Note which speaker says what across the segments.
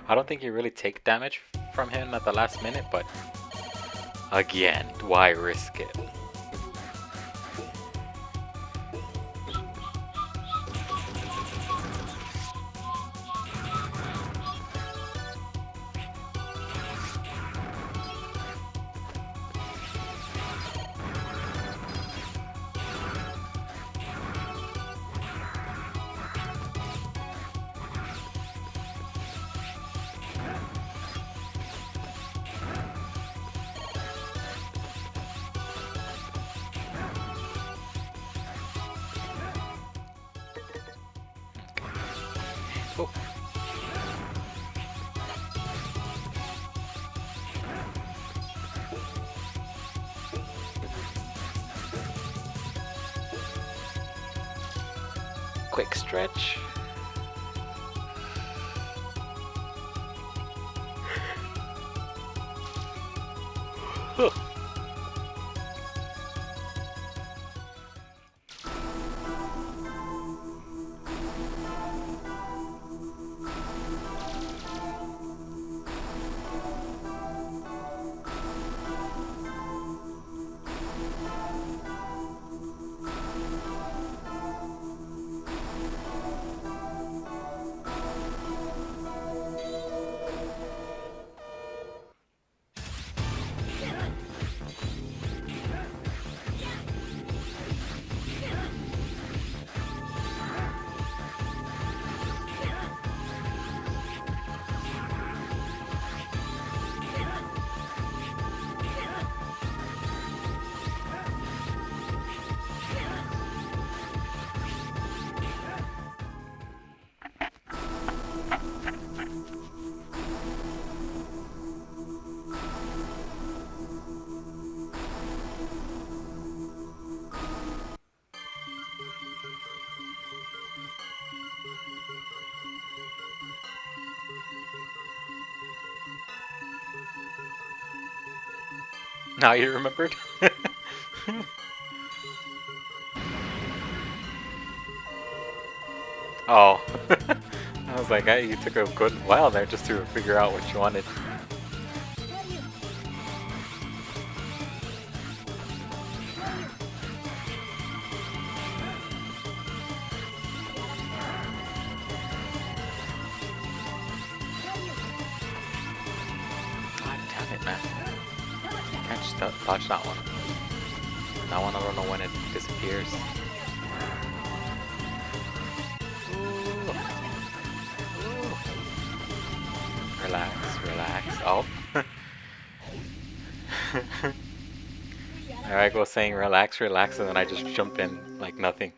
Speaker 1: I don't think you really take damage from him at the last minute, but again, why risk it? Oh. Quick stretch. Now you remembered? Oh. I was like, you took a good while there just to figure out what you wanted. God damn it, man. Can't just dodge that one. That one, I don't know when it disappears. Relax, relax. Oh. There I go saying relax, relax, and then I just jump in like nothing.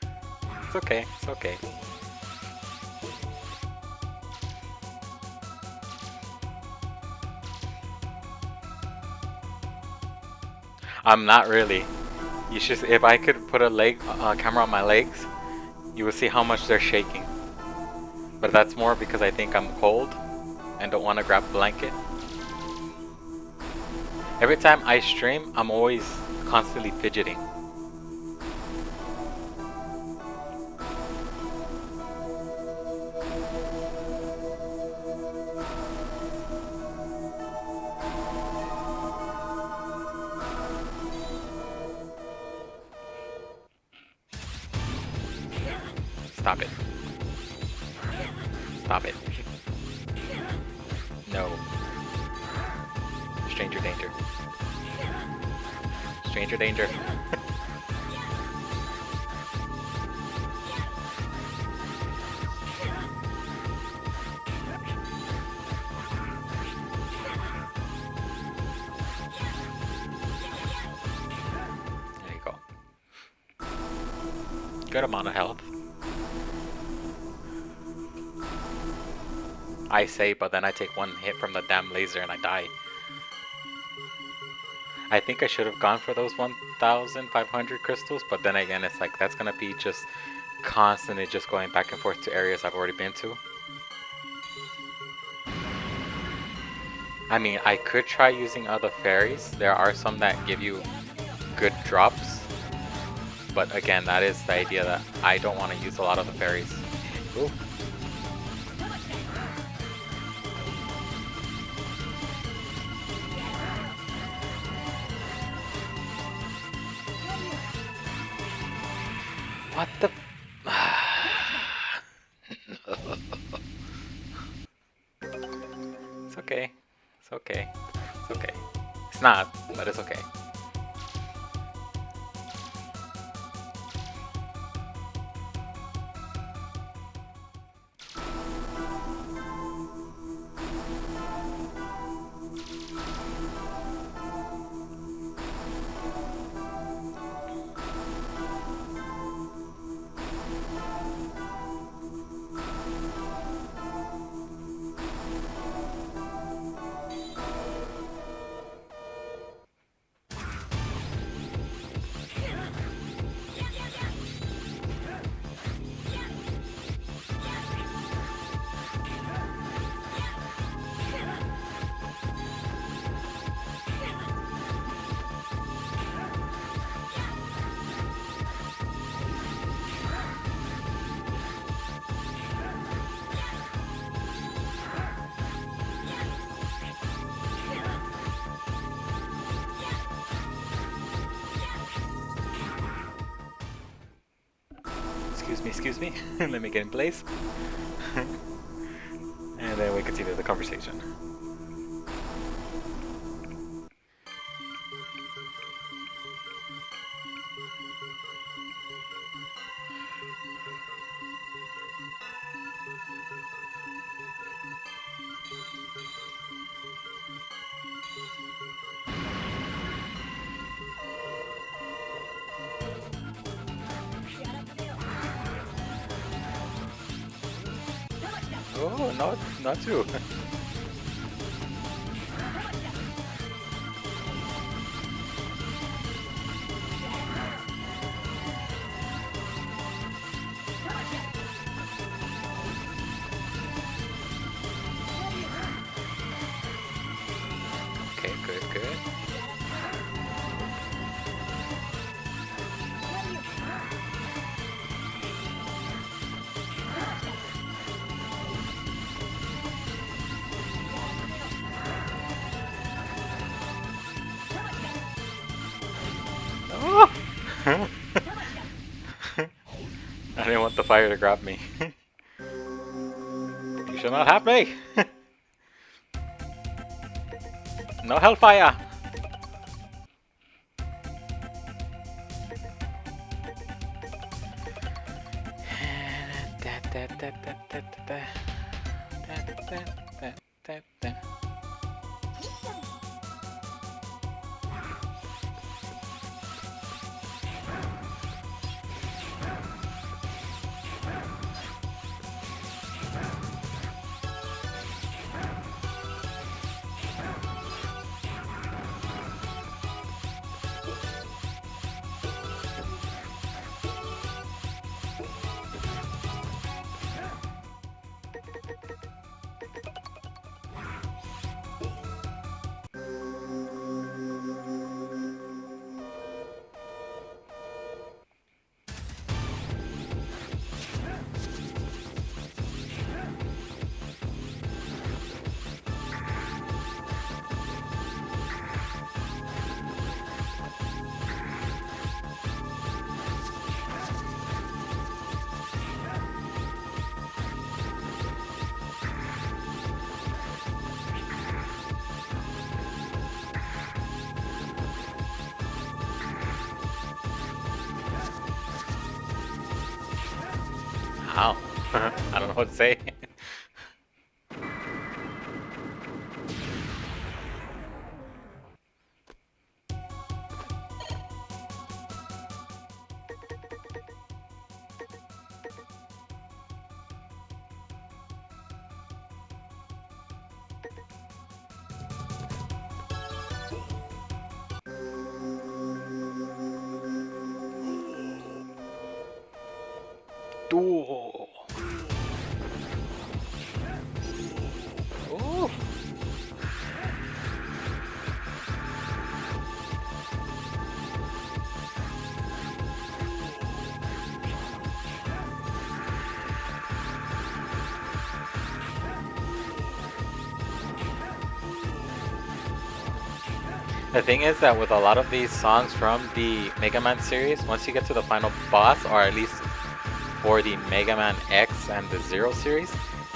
Speaker 1: It's okay, it's okay. I'm not really. You should. If I could put a camera on my legs, you would see how much they're shaking. But that's more because I think I'm cold and don't want to grab a blanket. Every time I stream, I'm always constantly fidgeting. Stop it. Stop it. No. Stranger danger. Stranger danger. There you go. Good amount of health. I say, but then I take one hit from the damn laser and I die. I think I should have gone for those 1,500 crystals, but then again, it's like that's gonna be just constantly just going back and forth to areas I've already been to. I mean, I could try using other fairies. There are some that give you good drops, but again, that is the idea that I don't want to use a lot of the fairies. Ooh. What the? It's okay. It's okay. It's okay. It's not, but it's okay. Excuse me. Let me get in place. And then we continue the conversation. Oh, not you. Okay, good. Oh! I didn't want the fire to grab me. You should not have me! No hellfire! Ow. I don't know what to say. Duo. Ooh. The thing is that with a lot of these songs from the Megaman series, once you get to the final boss, or at least for the Mega Man X and the Zero series,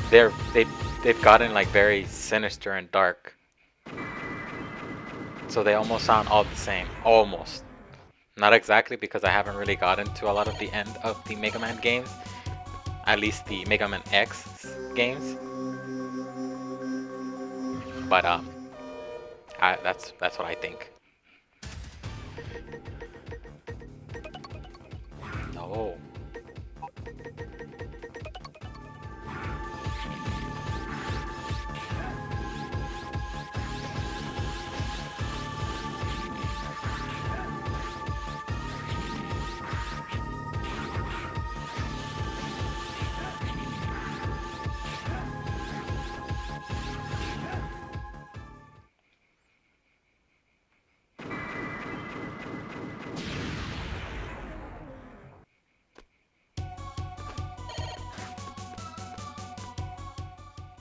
Speaker 1: they've gotten like very sinister and dark. So they almost sound all the same. Almost. Not exactly, because I haven't really gotten to a lot of the end of the Mega Man games. At least the Mega Man X games. But that's what I think. No.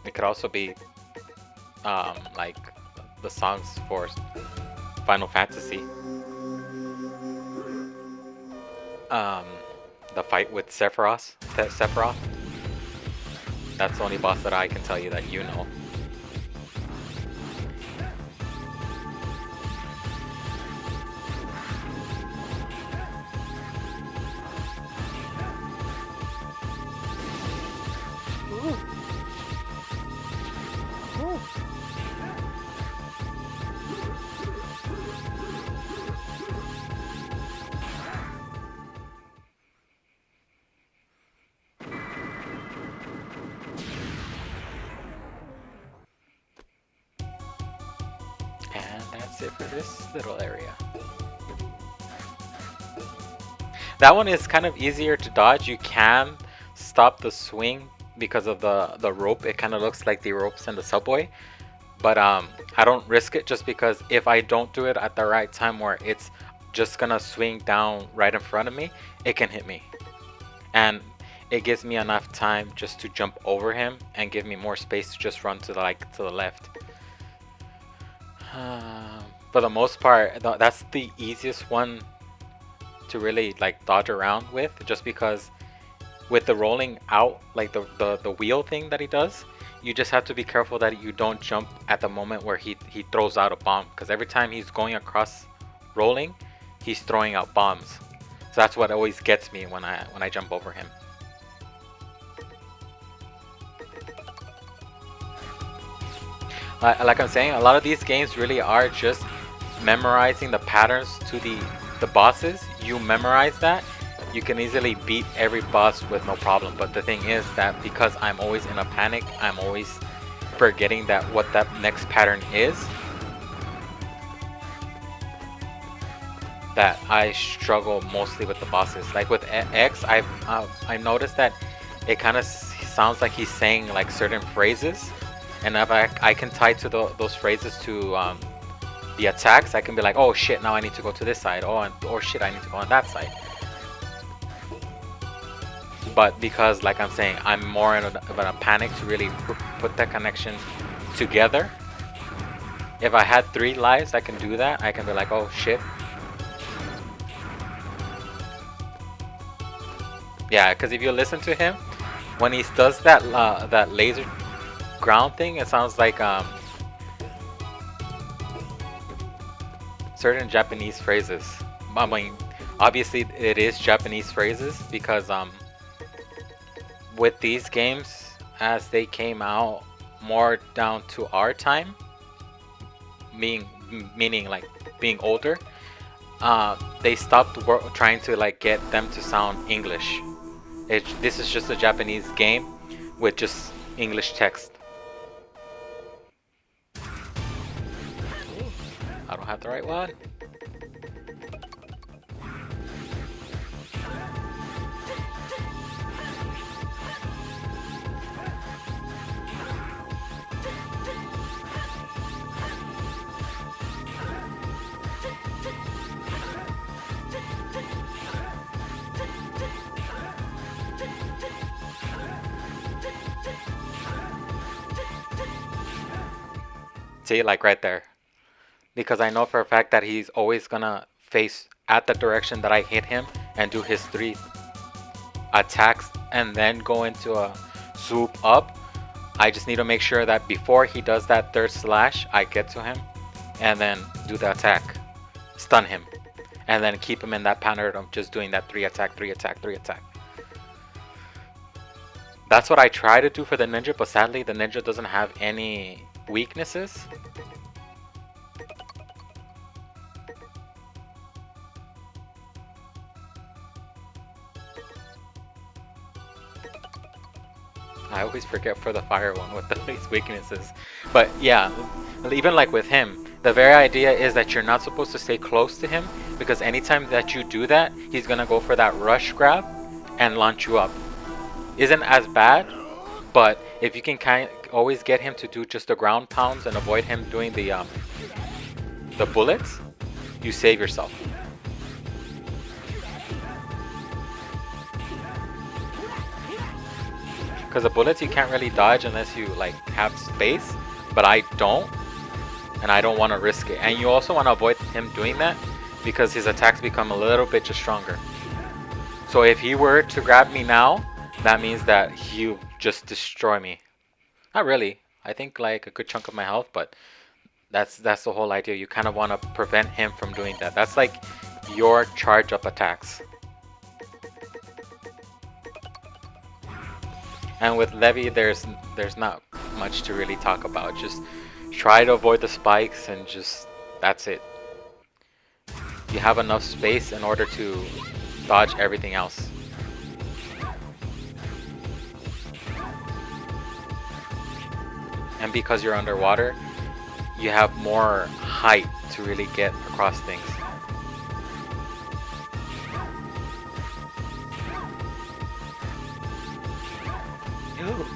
Speaker 1: It could also be like the songs for Final Fantasy. Um, the fight with Sephiroth. That's the only boss that I can tell you that you know. And that's it for this little area. That one is kind of easier to dodge. You can stop the swing because of the rope. It kind of looks like the ropes in the subway. But I don't risk it, just because if I don't do it at the right time where it's just gonna swing down right in front of me, it can hit me. And it gives me enough time just to jump over him and give me more space to just run to the left. For the most part, that's the easiest one to really like dodge around with, just because with the rolling out, like the wheel thing that he does, you just have to be careful that you don't jump at the moment where he throws out a bomb, because every time he's going across rolling, he's throwing out bombs. So that's what always gets me when I jump over him. Like I'm saying, a lot of these games really are just memorizing the patterns to the bosses. You memorize that, you can easily beat every boss with no problem. But the thing is that because I'm always in a panic, I'm always forgetting that what that next pattern is, that I struggle mostly with the bosses. Like with X, I noticed that it kind of sounds like he's saying like certain phrases, and if I can tie to those phrases to the attacks, I can be like, oh shit, now I need to go to this side. Or shit, I need to go on that side. But because, like I'm saying, I'm more in a panic to really put that connection together. If I had 3 lives, I can do that. I can be like, oh shit. Yeah, because if you listen to him, when he does that laser ground thing, it sounds like certain Japanese phrases. I mean, obviously it is Japanese phrases, because with these games, as they came out more down to our time, meaning like being older, they stopped trying to like get them to sound English. This is just a Japanese game with just English text. I don't have the right one. See, like right there. Because I know for a fact that he's always gonna face at the direction that I hit him and do his 3. attacks and then go into a swoop up. I just need to make sure that before he does that third slash, I get to him and then do the attack, stun him, and then keep him in that pattern of just doing that 3 attack, 3 attack, 3 attack. That's what I try to do for the ninja, but sadly the ninja doesn't have any weaknesses. I always forget for the fire one what the least weaknesses. But yeah, even like with him, the very idea is that you're not supposed to stay close to him, because anytime that you do that, he's gonna go for that rush grab and launch you up. Isn't as bad, but if you can always get him to do just the ground pounds and avoid him doing the bullets, you save yourself. Because the bullets you can't really dodge unless you like have space, but I don't, and I don't want to risk it. And you also want to avoid him doing that because his attacks become a little bit just stronger. So if he were to grab me now, that means that he'll just destroy me. Not really. I think like a good chunk of my health, but that's the whole idea. You kind of want to prevent him from doing that. That's like your charge up attacks. And with Levi, there's not much to really talk about. Just try to avoid the spikes and just that's it. You have enough space in order to dodge everything else. And because you're underwater, you have more height to really get across things. Ew.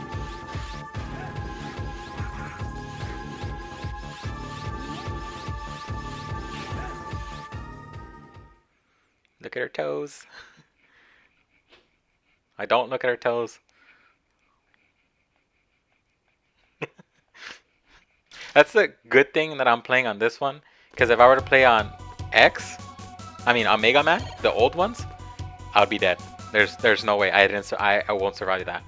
Speaker 1: Look at her toes. I don't look at her toes. That's the good thing that I'm playing on this one, because if I were to play on on Mega Man, the old ones, I would be dead. There's no way. I won't survive that.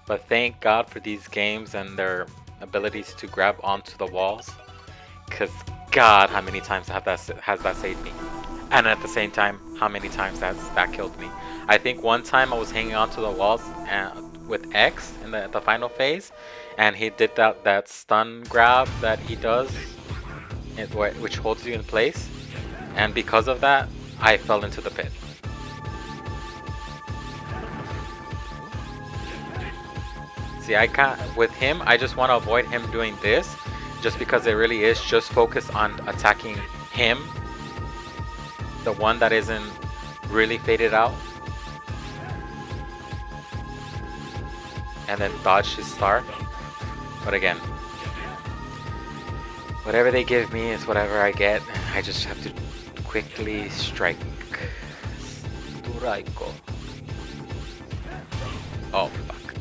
Speaker 1: But thank God for these games and their abilities to grab onto the walls, because God, how many times has that saved me? And at the same time, how many times that killed me? I think one time I was hanging onto the walls with X in the final phase, and he did that stun grab that he does, which holds you in place, and because of that, I fell into the pit. See, I can't with him. I just want to avoid him doing this, just because it really is just focus on attacking him, the one that isn't really faded out, and then dodge his star. But again, whatever they give me is whatever I get. I just have to quickly strike. Sturaiko. Oh fuck.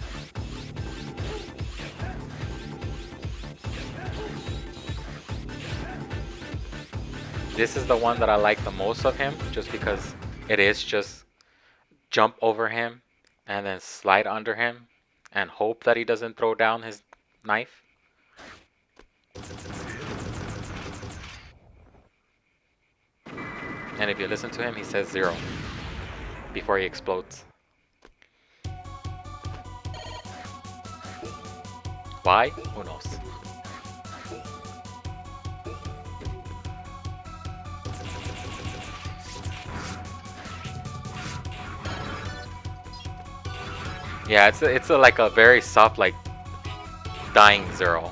Speaker 1: This is the one that I like the most of him, just because it is just jump over him and then slide under him and hope that he doesn't throw down his knife. And if you listen to him, he says 0 before he explodes. Why? Who knows? Yeah, it's like a very soft, like dying Zero.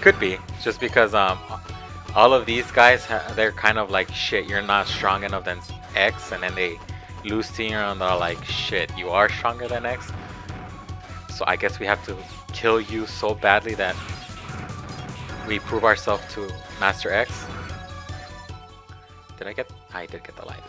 Speaker 1: Could be just because all of these guys they're kind of like shit. You're not strong enough than X, and then they lose to you and they're like shit. You are stronger than X. So I guess we have to kill you so badly that we prove ourselves to Master X. Did I get? I did get the light.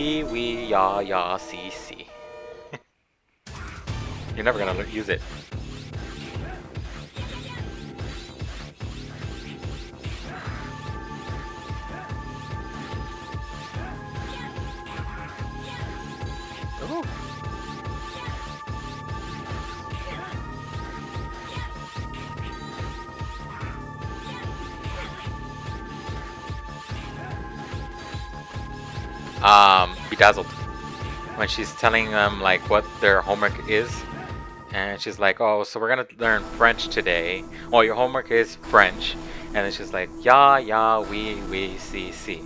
Speaker 1: Wee wee ya ya see see. You're never gonna use it. Ooh. Bedazzled. When she's telling them like what their homework is, and she's like, "Oh, so we're gonna learn French today. Oh, your homework is French," and then she's like, "Ya ya we see see."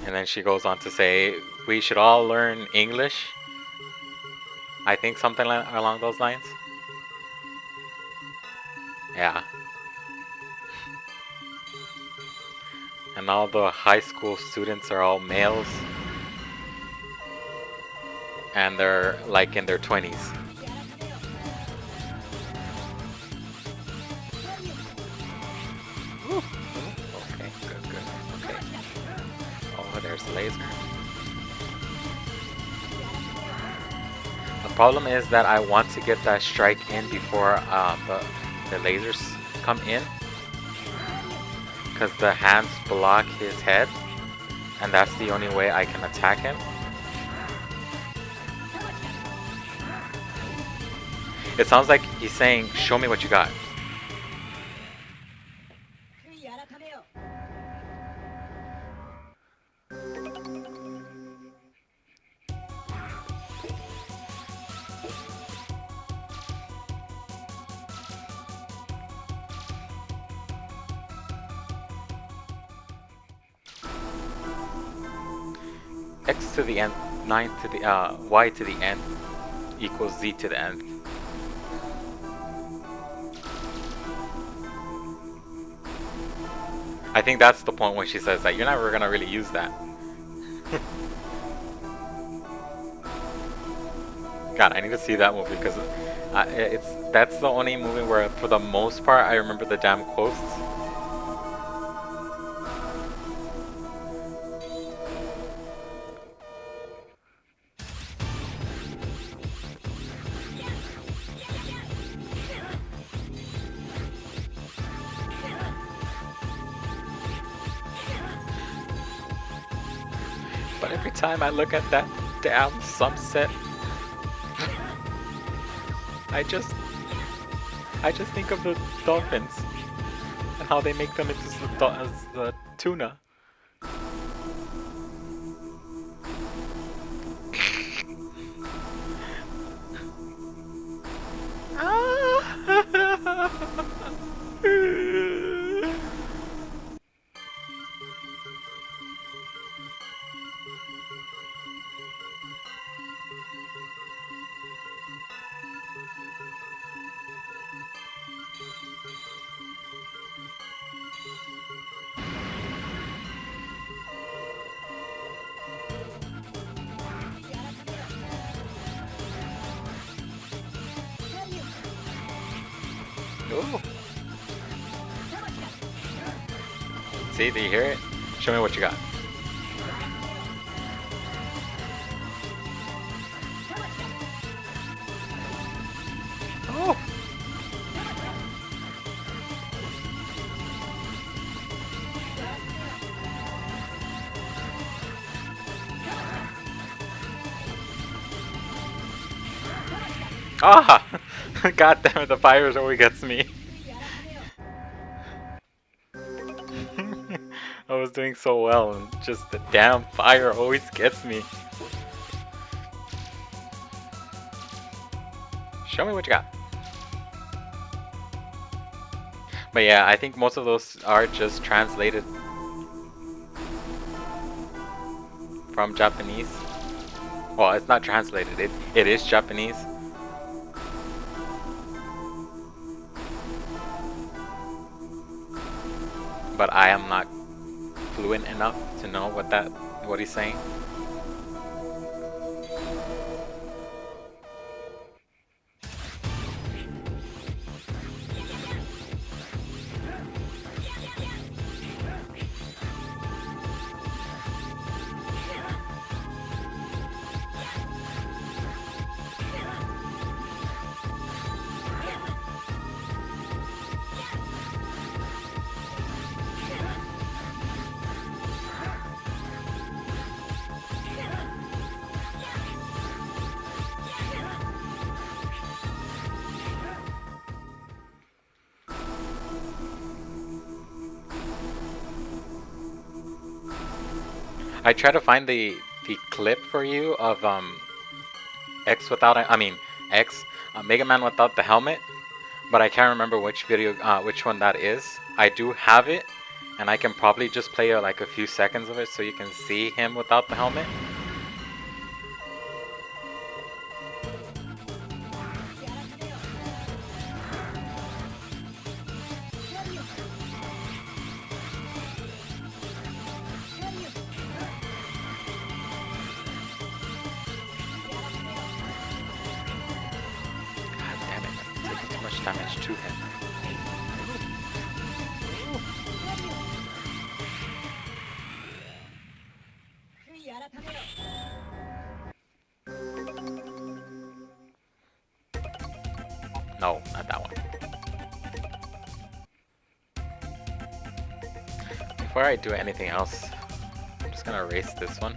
Speaker 1: And then she goes on to say, "We should all learn English." I think something along those lines. Yeah. And all the high school students are all males. And they're like in their 20s. Ooh. Okay, good, good. Okay. Oh, there's the laser. The problem is that I want to get that strike in before the lasers come in. Because the hands block his head. And that's the only way I can attack him. It sounds like he's saying, "Show me what you got." X to the n, 9 to the y to the n equals z to the nth. I think that's the point when she says that you're never gonna really use that. God, I need to see that movie because that's the only movie where, for the most part, I remember the damn quotes. But every time I look at that damn sunset, I just think of the dolphins and how they make them into the tuna. Ooh. See, do you hear it? Show me what you got. Oh. Ah! God damn it, the fire always gets me. I was doing so well, and just the damn fire always gets me. Show me what you got. But yeah, I think most of those are just translated from Japanese. Well, it's not translated, it is Japanese. But I am not fluent enough to know what he's saying. I try to find the clip for you of X without I mean X Mega Man without the helmet, but I can't remember which video which one that is. I do have it, and I can probably just play like a few seconds of it so you can see him without the helmet. God damn it, I'm taking too much damage to him. No, not that one. Before I do anything else, I'm just gonna erase this one.